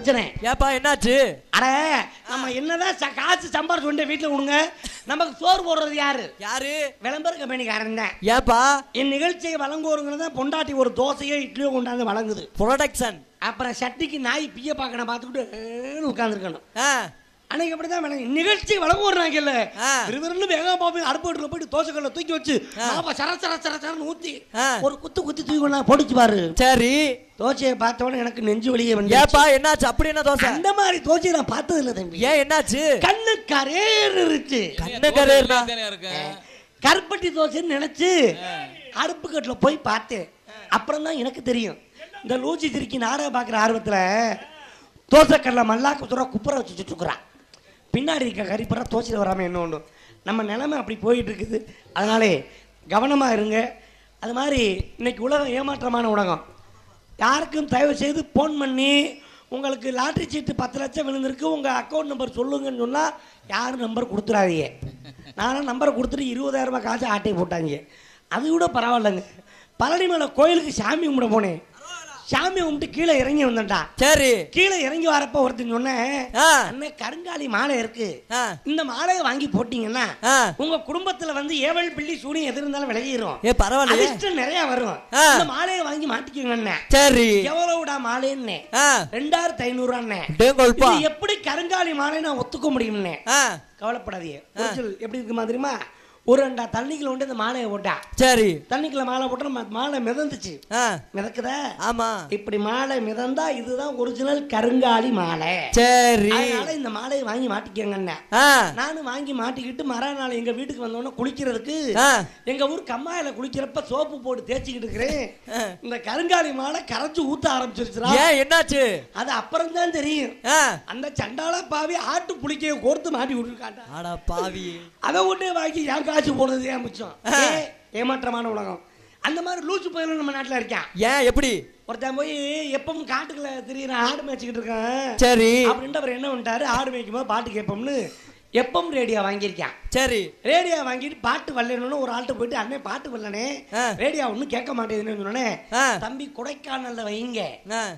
பிரச்சனை. ஏப்பா என்னாச்சு? அட நம்ம என்னதான் காசு சம்பாரிச்சு கொண்டு வீட்டுல கொடுங்க, நமக்கு சோறு போடுறது யாரு? விளம்பர கம்பெனிக்காரன் தான். ஏப்பா என் நிகழ்ச்சியை வழங்குவோருங்கிறத பொண்டாட்டி ஒரு தோசையோ இட்லியோ கொண்டாந்து வழங்குது, ப்ரொடக்ஷன். அப்புறம் சட்டிக்கு நாய் பிய பாக்கணும் பார்த்துக்கிட்டு உட்காந்துருக்கணும். அன்னைக்கு அப்படிதான் நிகழ்ச்சி வழங்குவோம் இல்ல, விறுவிறுன்னு வேகமா போய் அடுப்பு போயிட்டு தோசைக்கல்ல தூக்கி வச்சு சர சர சர சரன்னு ஊத்தி ஒரு குத்து குத்தி தூக்கி கொண்டா பொடிச்சு பாரு. சரி, தோசையை பார்த்தவொடனே எனக்கு நெஞ்சு வலியே வந்து. ஏப்பா என்னாச்சு? அப்படி என்ன தோசை? அந்த மாதிரி தோசையை நான் பார்த்தது இல்ல தம்பி. ஏன் என்னாச்சு? கண்ணு கரேர் இருந்துச்சு. கண்ணு கரேர் கருப்பட்டி தோசைன்னு நினைச்சு அடுப்பு கட்டுல போய் பார்த்தேன். அப்புறம் தான் எனக்கு தெரியும், இந்த லூச்சி திருக்கி நாடகம் பார்க்குற ஆர்வத்துல தோசைக்கல்ல மல்லாக்கு தூரம் குப்புற வச்சு சுட்டுக்கிறான், பின்னாடி இருக்க கறிப்பற தோசையில் வராமல் என்ன ஒன்று. நம்ம நிலைமை அப்படி போயிட்டு இருக்குது. அதனாலே கவனமாக இருங்க. அது மாதிரி இன்னைக்கு உலகம் ஏமாற்றமான உலகம். யாருக்கும் தயவு செய்து ஃபோன் பண்ணி உங்களுக்கு லாட்ரி சீட்டு 10 லட்சம் விழுந்திருக்கு, உங்கள் அக்கௌண்ட் நம்பர் சொல்லுங்கன்னு சொன்னால் யாரும் நம்பர் கொடுத்துடாதீங்க. நானும் நம்பரை கொடுத்துட்டு 20,000 ரூபாய் காசு ஆட்டையை போட்டாங்க. அது கூட பரவாயில்லைங்க. பழனிமலை கோயிலுக்கு சாமி கும்பிட போனேன். சாமி கும்பிட்டு கீழே இறங்கி வந்தா. சரி, கீழே இறங்கி வரப்ப ஒருத்தன் சொன்னேன், அண்ணன் கருங்காலி மாலை இருக்கு, இந்த மாலையை வாங்கி போட்டீங்கன்னா உங்க குடும்பத்துல வந்து ஏவல் பிள்ளி சூனி எது இருந்தாலும் விளையிரும், அதிர்ஷ்டம் நிறைய வரும், இந்த மாலையை வாங்கி மாட்டிக்கோங்க. சரி, எவ்வளவுடா மாலைன்னு? 2500. எப்படி கருங்காலி மாலை நான் ஒத்துக்க முடியும்னு? கவலைப்படாதீங்க, எப்படி இருக்குமா தெரியுமா? ஒரு 2 தண்ணிக்குள்ள கொண்டு இந்த மாலையை போட்டா. சரி, தண்ணிக்குள்ள மாலை போட்டா மாலை மிதந்துச்சு. மிதக்குதா? ஆமா. இப்படி மாலை மிதந்தா இதுதான் ஒரிஜினல் கருங்காலி மாலை. சரி, அதனால இந்த மாலையை வாங்கி மாட்டிக்கங்க. நானும் வாங்கி மாட்டிக்கிட்டு மறுநாள் எங்க வீட்டுக்கு வந்தோடனே குளிக்கிறதுக்கு எங்க ஊர் கம்மாயில குளிக்கிறப்ப சோப்பு போட்டு தேய்ச்சிக்கிட்டு இருக்கிறேன். இந்த கருங்காலி மாலை கரைச்சு ஊத்த ஆரம்பிச்சிருச்சுடா. என்னாச்சு? அது அப்புறம் தான் தெரியும், அந்த சண்டாள பாவி ஆட்டு புளிக்கையை கோர்த்து மாட்டி விட்டுருக்காண்டா. பாவி அதை விட்டு வாங்கி காசு போடுறது ஏன் மிச்சம்? ஏமாற்றமான உலகம். அந்த மாதிரி லூசு பயிலும் நம்ம நாட்டில் இருக்கான். ஏன் எப்படி? ஒருத்தன் போய் எப்பவும் காட்டுக்குள்ள திடீர்னு ஆடு மேய்ச்சிக்கிட்டு இருக்கான். சரி, அப்படின்ட்டு அவர் என்ன பண்ணிட்டாரு, ஆடு மேய்க்கும் போது பாட்டு கேட்போம்னு எப்பவும் ரேடியோ வாங்கியிருக்கான். சரி, ரேடியோ வாங்கிட்டு பாட்டு வரலன்னு ஒரு ஆள்கிட்ட போயிட்டு, அண்ணே பாட்டு வரலனே, ரேடியோ ஒன்னும் கேட்க மாட்டேதுன்னு சொன்னே, தம்பி கொடைக்கானல்ல வைங்க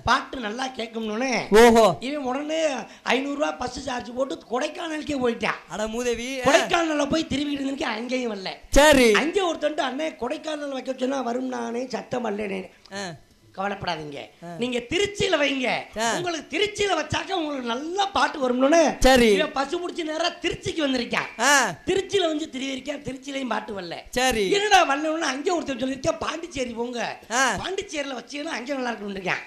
பாட்டு நல்லா கேட்கும்னு. ஓஹோ, இவன் உடனே 500 ரூபாய் பஸ் சார்ஜ் போட்டு கொடைக்கானலுக்கே போயிட்டான். அட மூதேவி, கொடைக்கானல்ல போய் திரும்பிட்டு இருக்கு, அங்கேயும் வரல. சரி, அங்கே ஒருத்தன், அண்ணே கொடைக்கானல் வைக்க சொன்னா வரும், நானே சத்தம் வரலனே. கவலைப்படாதீங்க, நீங்க திருச்சியில வைங்க, உங்களுக்கு திருச்சியில வச்சாக்க உங்களுக்கு நல்ல பாட்டு வரும்னு. சரி, பசு முடிச்சு நேரா திருச்சிக்கு வந்திருக்கேன். திருச்சியில வந்து திருவிருக்கேன், திருச்சியிலையும் பாட்டு வரல. சரி, என்னடா வரலன்னு அங்கே ஒருத்தர் சொல்லியிருக்கேன், பாண்டிச்சேரி போங்க, பாண்டிச்சேரியில வச்சீங்கன்னா அங்கே நல்லா இருக்கும் இருக்கேன்.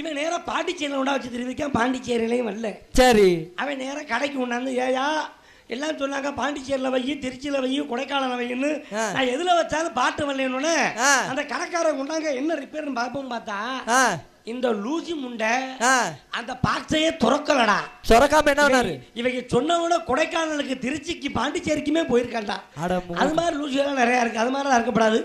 இவன் நேரா பாண்டிச்சேரியில கொண்டா வச்சு திருவிருக்கேன், பாண்டிச்சேரியிலையும் வரல. சரி, அவன் நேரா கடைக்கு கொண்டாந்து, ஏயா எல்லாம் சொன்னாங்க பாண்டிச்சேரியில வை, திருச்சியில வை, கொடைக்கானல வைன்னு, நான் எதுல வச்சாலும் பாட்டு வரலன்னு அந்த கடைக்காரன் கொண்டாங்க. என்ன ரிப்பேர்னு பார்ப்போம், பார்த்தா இந்த லூசி முண்டை அந்த பாக்ஸையே துறக்கலடா. துறக்காம என்ன இவங்க சொன்னவன கொடைக்கானலுக்கு திருச்சிக்கு பாண்டிச்சேரிக்குமே போயிருக்காண்டா. அது மாதிரி லூசி எல்லாம் நிறைய இருக்கு, அது மாதிரிலாம் இருக்கப்படாது.